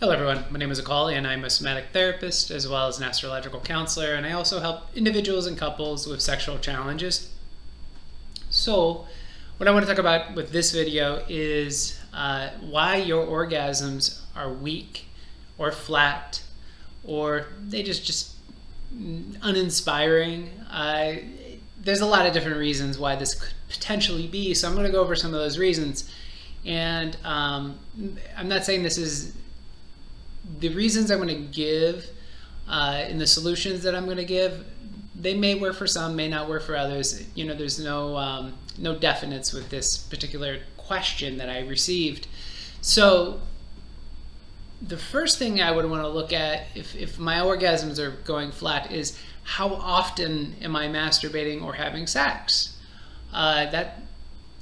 Hello everyone, my name is Akali and I'm a somatic therapist as well as an astrological counselor, and I also help individuals and couples with sexual challenges. So what I want to talk about with this video is why your orgasms are weak or flat or they just uninspiring. There's a lot of different reasons why this could potentially be, so I'm going to go over some of those reasons. And I'm not saying this is the reasons I'm going to give and the solutions that I'm going to give. They may work for some, may not work for others. You know, there's no definites with this particular question that I received. So the first thing I would want to look at if my orgasms are going flat is how often am I masturbating or having sex? That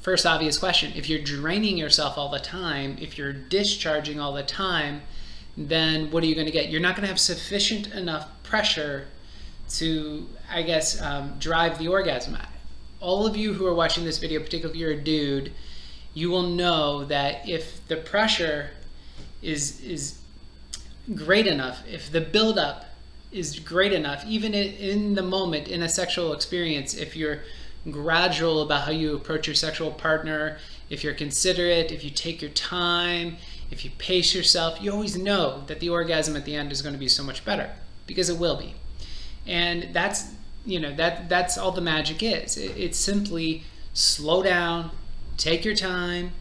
first obvious question. If you're draining yourself all the time, if you're discharging all the time, then what are you going to get? You're not going to have sufficient enough pressure to, drive the orgasm. All of you who are watching this video, particularly if you're a dude, you will know that if the pressure is great enough, if the buildup is great enough, even in the moment, in a sexual experience, if you're gradual about how you approach your sexual partner, if you're considerate, if you take your time, if you pace yourself, you always know that the orgasm at the end is going to be so much better, because it will be. And that's all the magic is. It's simply slow down, take your time,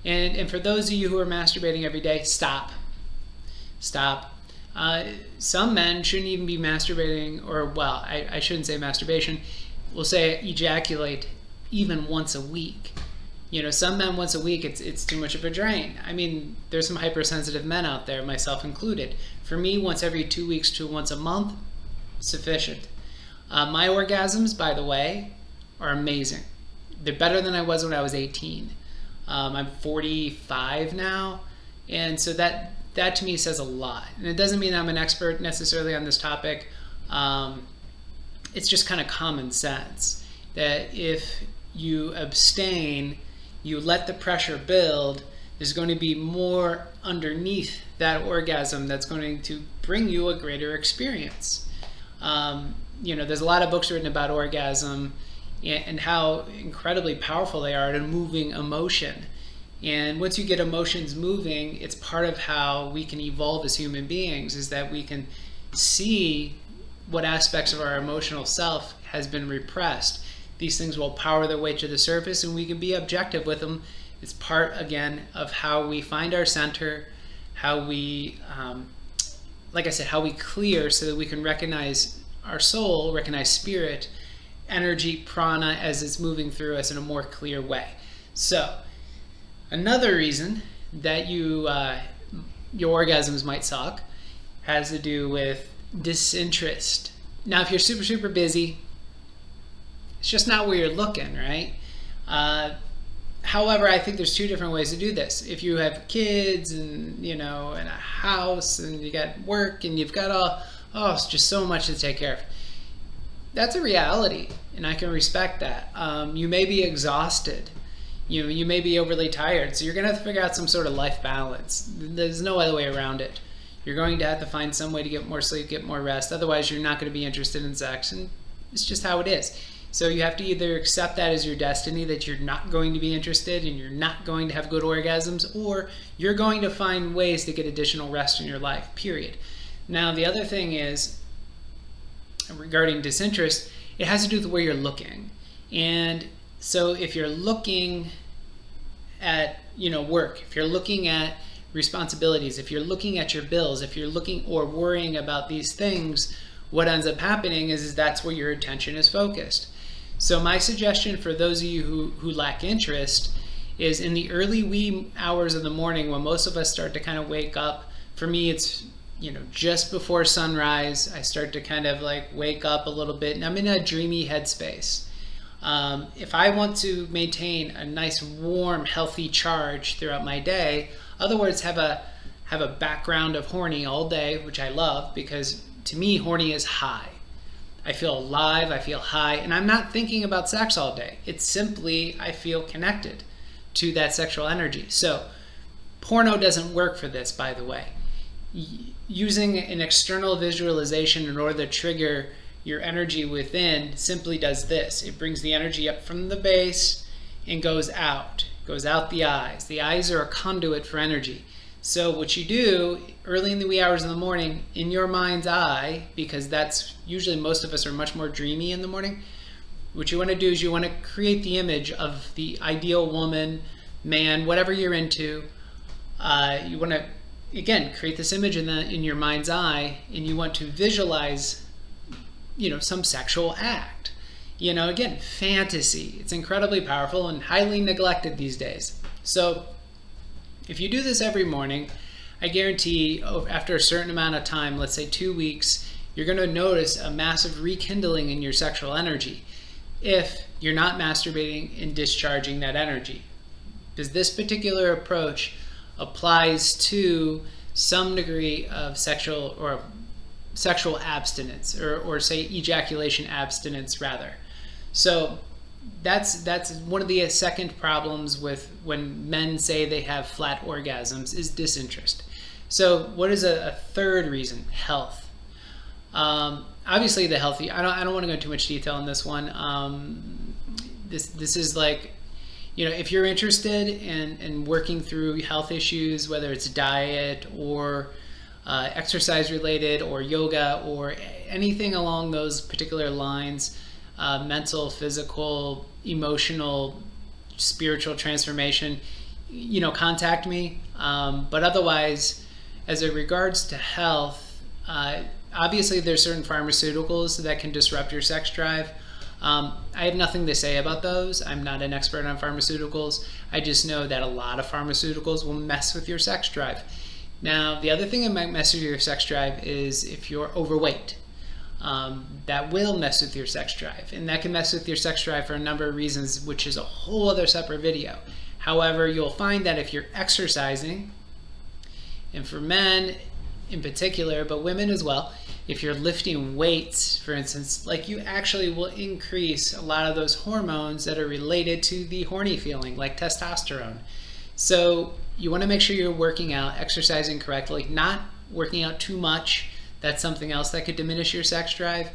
and for those of you who are masturbating every day, stop. Some men shouldn't even be masturbating, or well, I shouldn't say masturbation. We'll say ejaculate even once a week. You know, some men once a week, it's too much of a drain. I mean, there's some hypersensitive men out there, myself included. For me, once every 2 weeks to once a month, sufficient. My orgasms, by the way, are amazing. They're better than I was when I was 18. I'm 45 now, and so that to me says a lot. And it doesn't mean I'm an expert necessarily on this topic. It's just kind of common sense that if you abstain, you let the pressure build, there's going to be more underneath that orgasm that's going to bring you a greater experience. There's a lot of books written about orgasm and how incredibly powerful they are at a moving emotion. And once you get emotions moving, it's part of how we can evolve as human beings, is that we can see what aspects of our emotional self has been repressed. These things will power their way to the surface, and we can be objective with them. It's part, again, of how we find our center, how we, how we clear so that we can recognize our soul, recognize spirit, energy, prana, as it's moving through us in a more clear way. So, another reason that your orgasms might suck has to do with disinterest. Now, if you're super, super busy, it's just not where you're looking, right? However, I think there's two different ways to do this. If you have kids and, and a house and you got work and you've got it's just so much to take care of. That's a reality, and I can respect that. You may be exhausted. You may be overly tired, so you're going to have to figure out some sort of life balance. There's no other way around it. You're going to have to find some way to get more sleep, get more rest. Otherwise, you're not going to be interested in sex, and it's just how it is. So you have to either accept that as your destiny, that you're not going to be interested and you're not going to have good orgasms, or you're going to find ways to get additional rest in your life, period. Now, the other thing is, regarding disinterest, it has to do with where you're looking. And so if you're looking at, work, if you're looking at responsibilities, if you're looking at your bills, if you're looking or worrying about these things, what ends up happening is that's where your attention is focused. So my suggestion for those of you who lack interest is in the early wee hours of the morning, when most of us start to kind of wake up. For me, it's just before sunrise. I start to kind of like wake up a little bit, and I'm in a dreamy headspace. If I want to maintain a nice, warm, healthy charge throughout my day, in other words, have a background of horny all day, which I love, because to me, horny is high. I feel alive, I feel high, and I'm not thinking about sex all day. It's simply, I feel connected to that sexual energy. So porno doesn't work for this, by the way. using an external visualization in order to trigger your energy within simply does this. It brings the energy up from the base and goes out the eyes. The eyes are a conduit for energy. So what you do early in the wee hours of the morning in your mind's eye, because that's usually most of us are much more dreamy in the morning, what you want to do is you want to create the image of the ideal woman, man, whatever you're into. You want to, again, create this image in your mind's eye, and you want to visualize, some sexual act. Again, fantasy. It's incredibly powerful and highly neglected these days. So if you do this every morning, I guarantee after a certain amount of time, let's say 2 weeks, you're going to notice a massive rekindling in your sexual energy if you're not masturbating and discharging that energy. Because this particular approach applies to some degree of sexual abstinence, or say ejaculation abstinence rather. So that's one of the second problems with when men say they have flat orgasms is disinterest. So what is a third reason? Health. Obviously the healthy, I don't want to go into too much detail on this one. This is like, if you're interested in working through health issues, whether it's diet or exercise related or yoga or anything along those particular lines, mental, physical, emotional, spiritual transformation, contact me. But otherwise, as it regards to health, obviously there's certain pharmaceuticals that can disrupt your sex drive. I have nothing to say about those. I'm not an expert on pharmaceuticals. I just know that a lot of pharmaceuticals will mess with your sex drive. Now, the other thing that might mess with your sex drive is if you're overweight. That will mess with your sex drive, and that can mess with your sex drive for a number of reasons, which is a whole other separate video. However, you'll find that if you're exercising, and for men in particular, but women as well, if you're lifting weights, for instance, like, you actually will increase a lot of those hormones that are related to the horny feeling, like testosterone. So you want to make sure you're working out, exercising correctly, not working out too much. That's something else that could diminish your sex drive.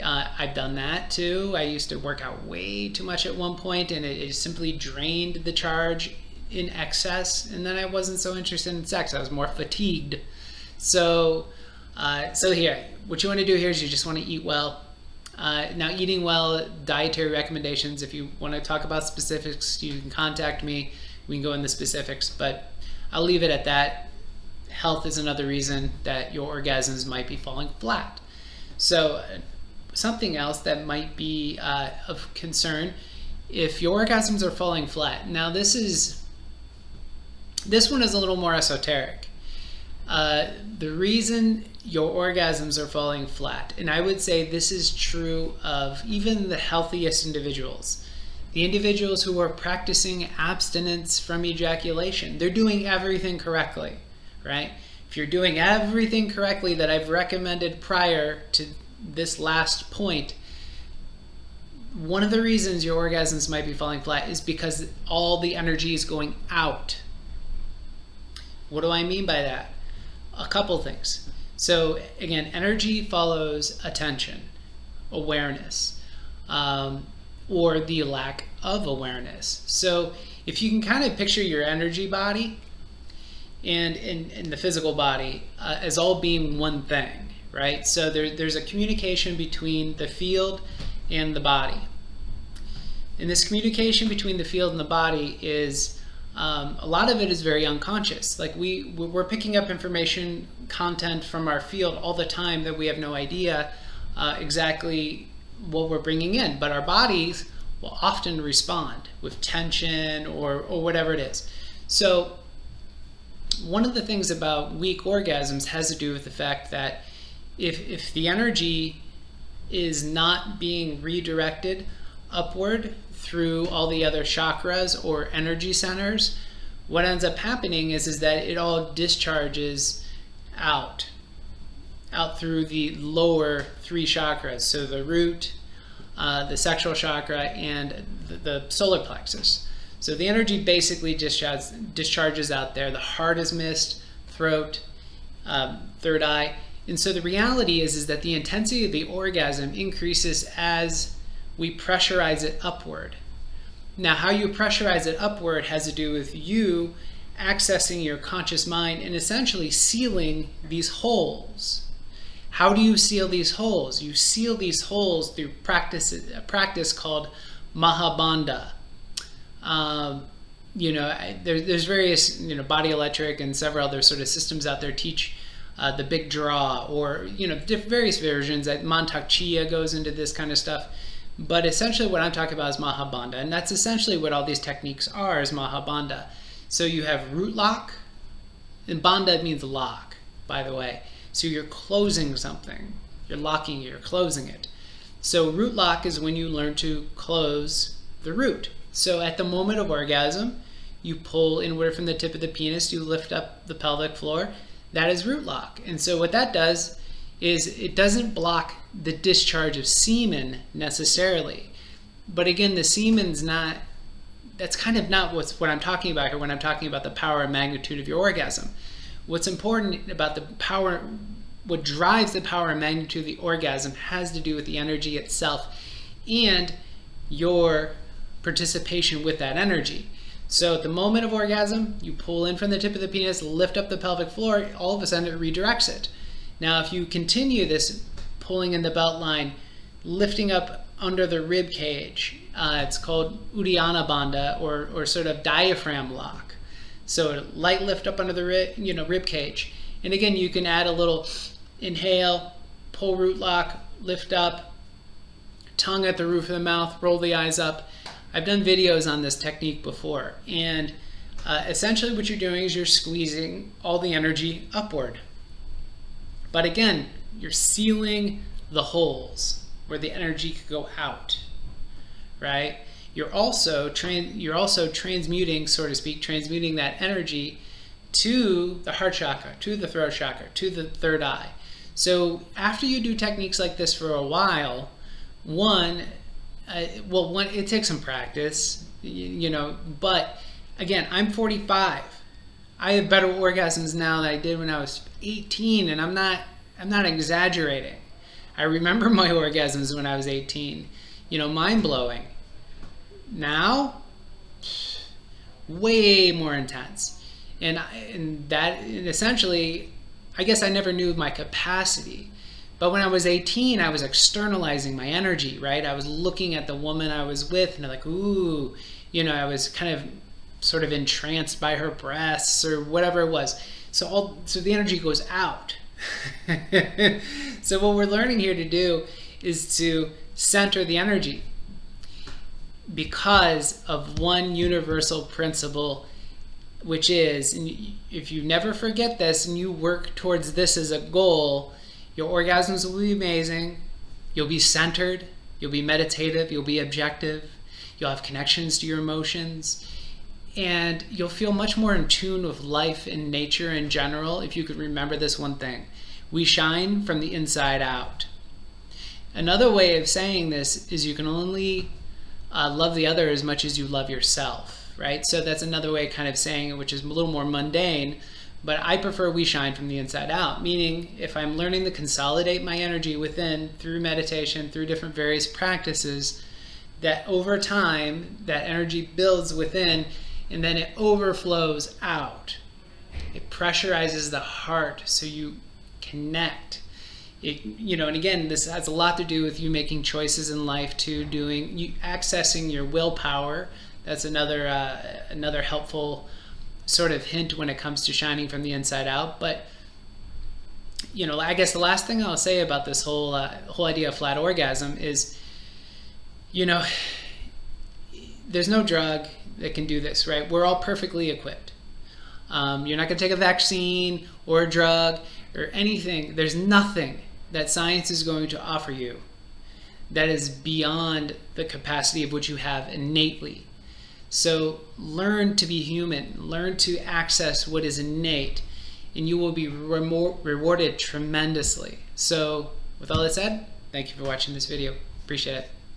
I've done that too. I used to work out way too much at one point, and it simply drained the charge in excess, and then I wasn't so interested in sex. I was more fatigued. So here, what you want to do here is you just want to eat well. Now, eating well, dietary recommendations, if you want to talk about specifics, you can contact me. We can go into specifics, but I'll leave it at that. Health is another reason that your orgasms might be falling flat. So something else that might be of concern, if your orgasms are falling flat. Now this one is a little more esoteric. The reason your orgasms are falling flat, and I would say this is true of even the healthiest individuals, the individuals who are practicing abstinence from ejaculation, they're doing everything correctly, right? If you're doing everything correctly that I've recommended prior to this last point, one of the reasons your orgasms might be falling flat is because all the energy is going out. What do I mean by that? A couple things. So again, energy follows attention, awareness, or the lack of awareness. So if you can kind of picture your energy body and in the physical body as all being one thing, right? So there's a communication between the field and the body. And this communication between the field and the body is, a lot of it is very unconscious. Like we're picking up information, content from our field all the time that we have no idea exactly what we're bringing in, but our bodies will often respond with tension or whatever it is. So one of the things about weak orgasms has to do with the fact that if the energy is not being redirected upward through all the other chakras or energy centers, what ends up happening is that it all discharges out through the lower three chakras, so the root, the sexual chakra, and the solar plexus. So the energy basically discharges out there. The heart is missed, throat, third eye. And so the reality is that the intensity of the orgasm increases as we pressurize it upward. Now, how you pressurize it upward has to do with you accessing your conscious mind and essentially sealing these holes. How do you seal these holes? You seal these holes through a practice called Mahabandha. There's various, Body Electric and several other sort of systems out there teach the big draw, or various versions. That Mantak Chia goes into this kind of stuff. But essentially what I'm talking about is Mahabandha, and that's essentially what all these techniques are, is Mahabandha. So you have root lock, and Bandha means lock, by the way. So you're closing something. You're locking it, you're closing it. So root lock is when you learn to close the root. So at the moment of orgasm, you pull inward from the tip of the penis, you lift up the pelvic floor. That is root lock. And so what that does is it doesn't block the discharge of semen necessarily. But again, the semen's not, that's kind of not what I'm talking about here when I'm talking about the power and magnitude of your orgasm. What's important about the power, what drives the power and magnitude of the orgasm has to do with the energy itself and your participation with that energy. So at the moment of orgasm, you pull in from the tip of the penis, lift up the pelvic floor, all of a sudden it redirects it. Now, if you continue this pulling in the belt line, lifting up under the rib cage, it's called Uddiyana Bandha, or sort of diaphragm lock. So light lift up under the rib cage. And again, you can add a little inhale, pull root lock, lift up, tongue at the roof of the mouth, roll the eyes up. I've done videos on this technique before. And essentially what you're doing is you're squeezing all the energy upward. But again, you're sealing the holes where the energy could go out, right? You're also transmuting, so to speak, transmuting that energy to the heart chakra, to the throat chakra, to the third eye. So after you do techniques like this for a while, it takes some practice, but again, I'm 45. I have better orgasms now than I did when I was 18, and I'm not exaggerating. I remember my orgasms when I was 18, mind-blowing. Now, way more intense. And essentially, I guess I never knew my capacity. But when I was 18, I was externalizing my energy, right? I was looking at the woman I was with, and like, ooh, I was kind of sort of entranced by her breasts or whatever it was. So the energy goes out. So what we're learning here to do is to center the energy because of one universal principle, which is, and if you never forget this and you work towards this as a goal, your orgasms will be amazing. You'll be centered. You'll be meditative. You'll be objective. You'll have connections to your emotions. And you'll feel much more in tune with life and nature in general if you could remember this one thing. We shine from the inside out. Another way of saying this is you can only love the other as much as you love yourself, right? So that's another way of kind of saying it, which is a little more mundane, but I prefer we shine from the inside out, meaning if I'm learning to consolidate my energy within through meditation, through different various practices, that over time, that energy builds within and then it overflows out. It pressurizes the heart so you connect. And again, this has a lot to do with you making choices in life too, accessing your willpower. That's another helpful sort of hint when it comes to shining from the inside out. But I guess the last thing I'll say about this whole idea of flat orgasm is, there's no drug that can do this, right? We're all perfectly equipped. You're not going to take a vaccine or a drug or anything. There's nothing that science is going to offer you that is beyond the capacity of what you have innately. So learn to be human, learn to access what is innate, and you will be rewarded tremendously. So with all that said, thank you for watching this video. Appreciate it.